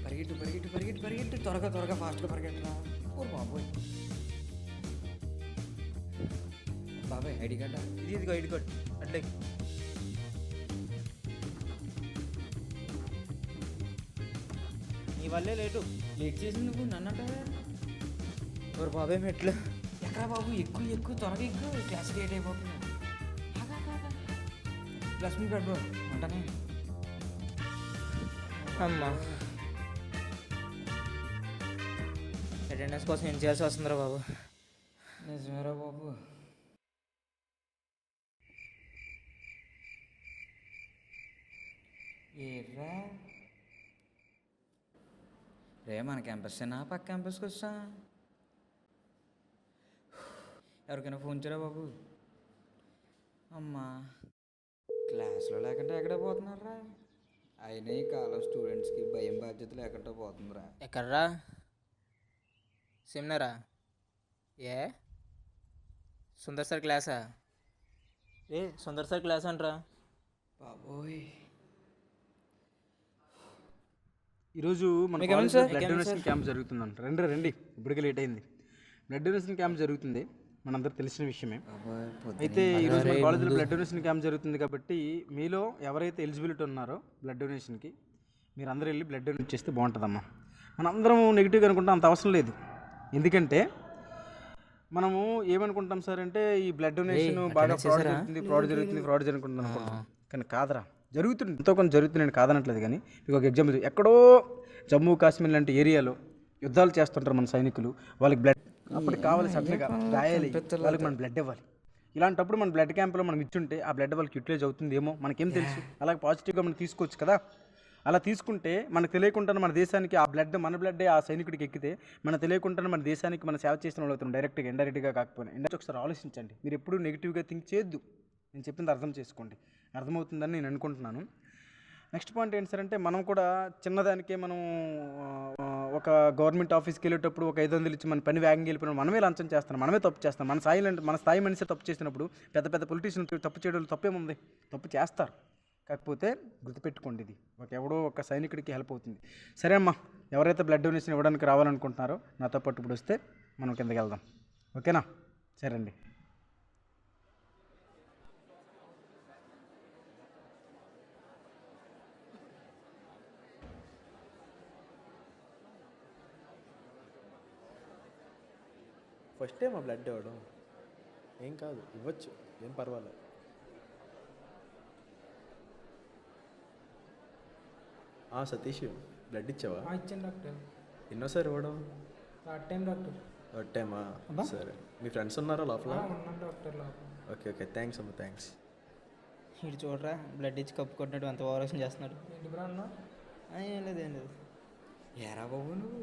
పరిగెట్టు పరిగెట్టు పరిగెట్టు పరిగెట్టు త్వరగా త్వరగా ఫాస్ట్గా పరిగెట్టరా. ఓ బాబోయ్, బాబాయ్ ఐడి కార్డా? ఇదిగో ఐడి కార్డ్ అట్లే. నీ వల్లే లేటు. లేట్ చేసి నువ్వు నన్ను అంటావా? ఓరు బాబాయ్ మెట్లు. ఎక్కడా బాబు, ఎక్కువ ఎక్కువ త్వరగా ఎక్కువ, క్లాస్ లేట్ అయిపోతుంది. ప్లస్ మీ బెడ్ ఉంటానే. అమ్మా, అటెండెన్స్ కోసం ఏం చేయాల్సి వస్తుందిరా బాబు. నిజమేరా బాబు. ఏరా రే, మన క్యాంపస్సేనా? పక్క క్యాంపస్కి వస్తా. ఎవరికైనా ఫోన్ చేయరా బాబు. అమ్మా, క్లాస్లో లేకుంటే ఎక్కడ పోతున్నారా? అయినా ఈ కాలం స్టూడెంట్స్కి భయం బాధ్యత లేకుండా పోతుందిరా. ఎక్కడ్రా? సెమినారా? ఏ సుందర్ సార్ క్లాసా? సుందర్ సార్ క్లాస్ అంటరా బాబోయ్. ఈరోజు మన మీకు ఏమైంది కాలేజ్లో సార్? బ్లడ్ మీకు ఏమైంది డొనేషన్ క్యాంప్ జరుగుతుందంట. రండి రండి, ఇప్పటికే లేట్ అయింది. బ్లడ్ డొనేషన్ క్యాంప్ జరుగుతుంది, మనందరికి తెలిసిన విషయమే. అయితే ఈరోజు మన కాలేజ్లో బ్లడ్ డొనేషన్ క్యాంప్ జరుగుతుంది కాబట్టి మీలో ఎవరైతే ఎలిజిబిలిటీ ఉన్నారో బ్లడ్ డొనేషన్కి మీరు అందరూ వెళ్ళి బ్లడ్ డొనేట్ చేస్తే బాగుంటుందమ్మా. మనందరం నెగిటివ్గా అనుకుంటాం, అంత అవసరం లేదు. ఎందుకంటే మనము ఏమనుకుంటాం సార్ అంటే ఈ బ్లడ్ డొనేషన్ బాగా ఫ్రాడ్ జరుగుతుంది అనుకుంటాం. కానీ కాదరా, జరుగుతుంది, ఎంతో కొంత జరుగుతుంది, నేను కాదనట్లేదు. కానీ మీకు ఒక ఎగ్జాంపుల్, ఎక్కడో జమ్మూ కాశ్మీర్ లాంటి ఏరియాలో యుద్ధాలు చేస్తుంటారు మన సైనికులు. వాళ్ళకి బ్లడ్ అప్పటికి కావాలి, సడన్గా గాయాలి, వాళ్ళకి మనం బ్లడ్ ఇవ్వాలి. ఇలాంటప్పుడు మన బ్లడ్ క్యాంప్లో మనం ఇచ్చుంటే ఆ బ్లడ్ వాళ్ళకి యూటిలైజ్ అవుతుంది ఏమో, మనకేం తెలుసు. అలాగే పాజిటివ్గా మనం తీసుకోవచ్చు కదా. అలా తీసుకుంటే మనకు తెలియకుండానే మన దేశానికి ఆ బ్లడ్, మన బ్లడ్డే ఆ సైనికుడికి ఎక్కితే మనకు తెలియకుండానే మన దేశానికి మనం సేవ చేసిన వాళ్ళు అవుతాం, డైరెక్ట్గా ఇండైరెక్ట్గా కాకపోయినా. ఒకసారి ఆలోచించండి, మీరు ఎప్పుడూ నెగిటివ్గా థింక్ చేయొద్దు. నేను చెప్పింది అర్థం చేసుకోండి, అర్థమవుతుందని నేను అనుకుంటున్నాను. నెక్స్ట్ పాయింట్ ఏంటి సార్ అంటే, మనం కూడా చిన్నదానికే మనం ఒక గవర్నమెంట్ ఆఫీస్కి వెళ్ళేటప్పుడు ఒక 500 ఇచ్చి మన పని వేగంగా వెళ్ళిపోయిన మనమే లంచం చేస్తాం, మనమే తప్పు చేస్తాం. మన స్థాయి మనిషి తప్పు చేసినప్పుడు పెద్ద పెద్ద పొలిటీషియన్ తప్పు చేయడం తప్పేముంది, తప్పు చేస్తారు. కాకపోతే గుర్తుపెట్టుకోండి, ఇది ఎవడో ఒక సైనికుడికి హెల్ప్ అవుతుంది. సరే అమ్మా, ఎవరైతే బ్లడ్ డొనేషన్ ఇవ్వడానికి రావాలనుకుంటున్నారో నాతో పాటు ఇప్పుడు వస్తే మనం కిందకి వెళ్దాం, ఓకేనా? సరే అండి. ఫస్ట్ టైం ఆ బ్లడ్ ఇవ్వడం ఏం కాదు, ఇవ్వచ్చు, ఏం పర్వాలేదు. సతీష్, బ్లడ్ ఇచ్చావా? ఇచ్చాను డాక్టర్. ఎన్నోసారి ఇవ్వడం? Third time doctor. థర్డ్ టైమా? సరే, మీ ఫ్రెండ్స్ ఉన్నారా లోపల? ఉన్నాను డాక్టర్ లోపల. ఓకే, థ్యాంక్స్ అమ్మ, థ్యాంక్స్. ఇటు చూడరా, బ్లడ్ ఇచ్చి కప్పు కొట్టినట్టు అంత ఓవరాక్షన్ చేస్తున్నాడు. ఏంటి బ్రా అన్నా? ఏం లేదు, ఏం లేదు. ఏరా బాబు నువ్వు?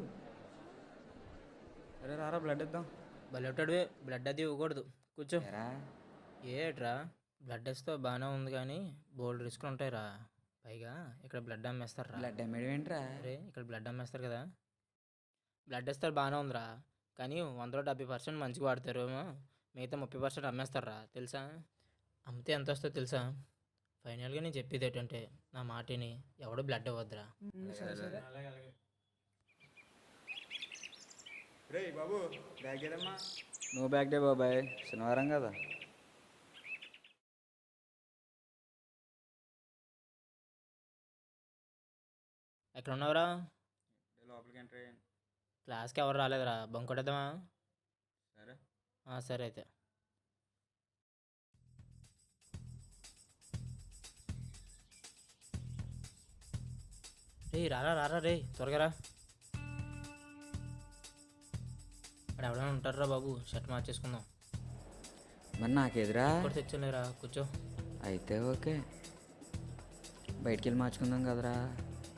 అరే రారా, బ్లడ్ ఇద్దాం. బలెటాడువే, బ్లడ్ అది ఇవ్వకూడదు, కూర్చో. ఏరా ఏట్రా, బ్లడ్ ఇస్తే బాగానే ఉంది కానీ బోల్డ్ రిస్క్లు ఉంటాయిరా. పైగా ఇక్కడ బ్లడ్ అమ్మేస్తారు రా. బ్లడ్ అమ్మేయడం ఏంట్రా? అరే ఇక్కడ బ్లడ్ అమ్మేస్తారు కదా, బ్లడ్ ఇస్తారు బాగానే ఉందిరా. కానీ 100లో 70% మంచిగా వాడతారేమో, మిగతా 30% అమ్మేస్తారా తెలుసా. అమ్మితే ఎంత వస్తుందో తెలుసా? ఫైనల్గా నేను చెప్పేది ఏంటంటే, నా మాటిని ఎవడో బ్లడ్ ఇవ్వద్దురా. రే బాబు, బ్యాగ్ ఏదమ్మా? నువ్వు బ్యాగ్ డే బాబాయ్, శనివారం కదా. ఎక్కడ ఉన్నావురా? లోపలికి ఎంటర్ అయ్యాను. క్లాస్కి ఎవరు రాలేదురా, బంక్ కొట్టేద్దామా? సరే. సరే అయితే. రే రారా రారా రే, త్వరగా రా. అక్కడ ఎవరైనా ఉంటారా బాబు, షర్ట్ మార్చేసుకుందాం. మరి నాకెదురా? ఇక్కడ తెచ్చలేరా, కూర్చో. అయితే ఓకే, బయటికి వెళ్ళి మార్చుకుందాం కదరా.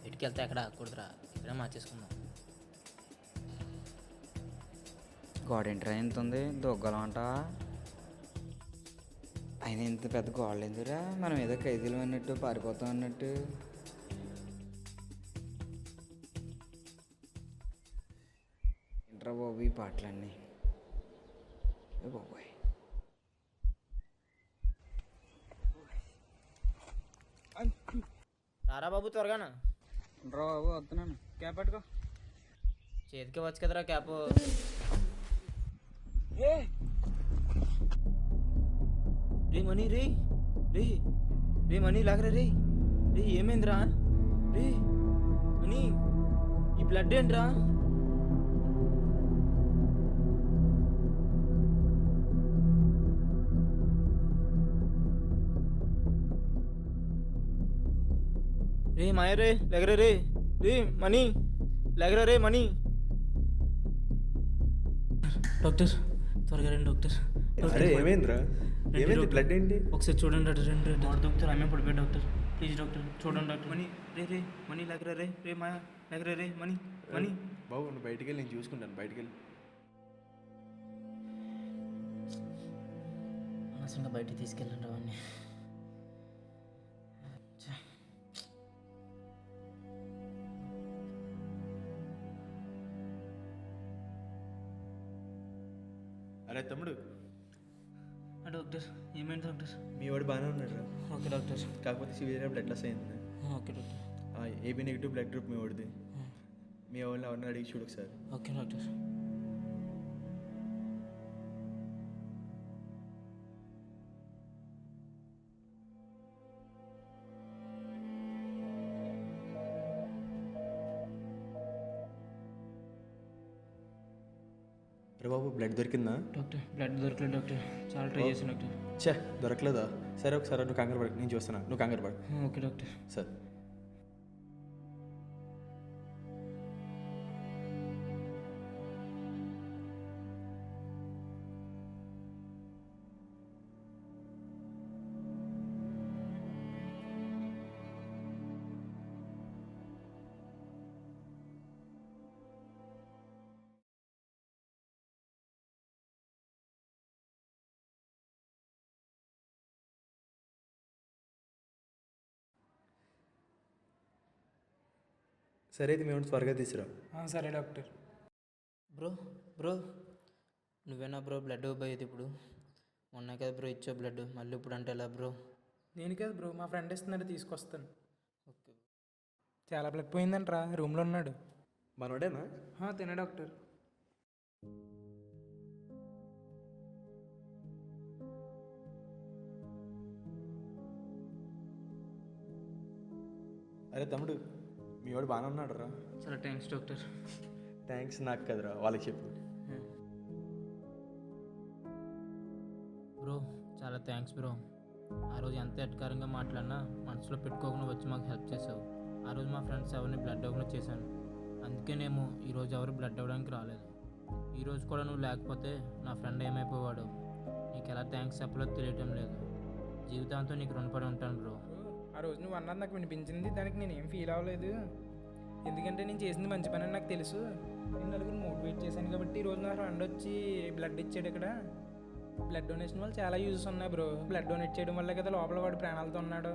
బయటికి వెళ్తే ఎక్కడ కూడదురా, ఇక్కడే మార్చేసుకుందాం. గోడ ఏంట్రా ఎంత ఉంది దొగ్గలం అంటావా? అయినా ఇంత పెద్ద గోడలు ఎందుకురా? మనం ఏదో ఖైదీలు అన్నట్టు పారిపోతాం అన్నట్టు. ఏంట్రా బాబు ఈ పాటలన్నీ? ఏ బాబోయ్. రారా బాబు త్వరగానా. రా బాబు వస్తున్నాను. క్యాప్ పట్టుకో. చేతికి వచ్చు కదరా క్యాప్. రే మనీ రే రే రే మనీ లాగరా రే రే ఏమైందిరా రే మనీ ఈ బ్లడ్ ఏంట్రా? రే మాయ రే లెగరా రే రే మనీ లెగరా రే మనీ. డాక్టర్ త్వరగా రండి డాక్టర్. అరే ఏమైందిరా? ఏమైంది? బ్లడ్ ఏంటి? ఒకసారి చూడండి డాక్టర్. రండి డాక్టర్ ఆమె పడిపోయి డాక్టర్. ప్లీజ్ డాక్టర్ చూడండి డాక్టర్. మనీ రే రే మనీ లెగరా రే రే మాయ లెగరా రే మనీ మనీ. బాబు నువ్వు బయటికి వెళ్ళి నేను చూసుకుంటాను. బయటికి వెళ్ళి అనవసరంగా బయటికి తీసుకెళ్ళండి అవన్నీ. అరే తమ్ముడు, డాక్టర్ ఏమైంది డాక్టర్? మీ వాడు బాగానే ఉన్నాడు రా. Okay doctor. కాకపోతే సివియర్గా బ్లడ్ లాస్ అయింది. Okay doctor. AB negative blood group మీ వాడిది. మీ వాళ్ళని ఎవరిని అడిగి చూడు ఒకసారి. Okay doctor. అరే బాబు బ్లడ్ దొరికిందా? డాక్టర్ బ్లడ్ దొరకలేదు డాక్టర్. చాలా ట్రై చేశాను డాక్టర్. ఛే దొరకలేదా? సరే ఒకసారి నువ్వు కంగారు పడు, నేను చూస్తున్నా. నువ్వు కంగారు పడు. Okay doctor. సార్ సరే అయితే మేము త్వరగా తీసుకురా. సరే డాక్టర్. బ్రో బ్రో నువ్వేనా బ్రో బ్లడ్ పోయేది ఇప్పుడు? మొన్న కదా బ్రో ఇచ్చా బ్లడ్, మళ్ళీ ఇప్పుడు అంటే ఎలా బ్రో? నేను కాదు బ్రో, మా ఫ్రెండ్ ఇస్తున్నాడు, తీసుకొస్తాను. ఓకే. చాలా బ్లడ్ పోయిందంట్రా, రూమ్లో ఉన్నాడు. మనోడేనా? తినే డాక్టర్. అరే తమ్ముడు, మీ వాడు బాగానే ఉన్నాడు రా. చాలా థ్యాంక్స్ డాక్టర్. థ్యాంక్స్ నాకు కదరా, వాళ్ళకి చెప్పు. బ్రో చాలా థ్యాంక్స్ బ్రో. ఆ రోజు ఎంత ఎట్కారంగా మాట్లాడినా మనసులో పెట్టుకోకుండా వచ్చి మాకు హెల్ప్ చేసావు. ఆ రోజు మా ఫ్రెండ్స్ ఎవరిని బ్లడ్ ఇవ్వకుండా చేశాను. అందుకేనేమో ఈరోజు ఎవరు బ్లడ్ ఇవ్వడానికి రాలేదు. ఈరోజు కూడా నువ్వు లేకపోతే నా ఫ్రెండ్ ఏమైపోవాడు. నీకు ఎలా థ్యాంక్స్ చెప్పలో తెలియటం లేదు. జీవితాంతం నీకు రుణపడి ఉంటాను బ్రో. ఆ రోజు నువ్వు అన్నది నాకు వినిపించింది, దానికి నేను ఏం ఫీల్ అవ్వలేదు. ఎందుకంటే నేను చేసింది మంచి పని అని నాకు తెలుసు. నేను నలుగురు మోటివేట్ చేశాను కాబట్టి ఈరోజు నా ఫ్రెండ్ వచ్చి బ్లడ్ ఇచ్చాడు. ఇక్కడ బ్లడ్ డొనేషన్ వల్ల చాలా యూజెస్ ఉన్నాయి బ్రో. బ్లడ్ డొనేట్ చేయడం వల్ల కదా లోపల వాడు ప్రాణాలతో ఉన్నాడు.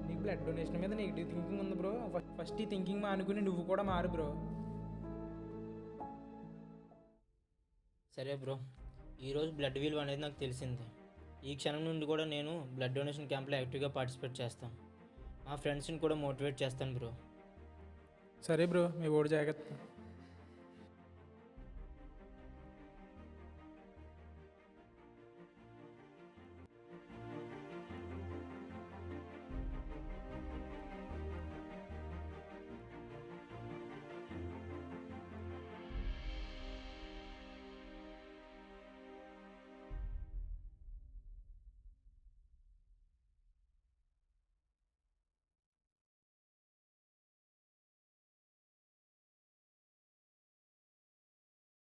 నీకు బ్లడ్ డొనేషన్ మీద నెగిటివ్ థింకింగ్ ఉంది బ్రో. ఫస్ట్ ఈ థింకింగ్ మానుకుని నువ్వు కూడా మారు బ్రో. సరే బ్రో, ఈరోజు బ్లడ్ విలువ అనేది నాకు తెలిసింది. ఈ క్షణం నుండి కూడా నేను బ్లడ్ డొనేషన్ క్యాంప్లో యాక్టివ్గా పార్టిసిపేట్ చేస్తాను. మా ఫ్రెండ్స్ని కూడా మోటివేట్ చేస్తాను బ్రో. సరే బ్రో, మీ ఓడి జాగ్రత్త.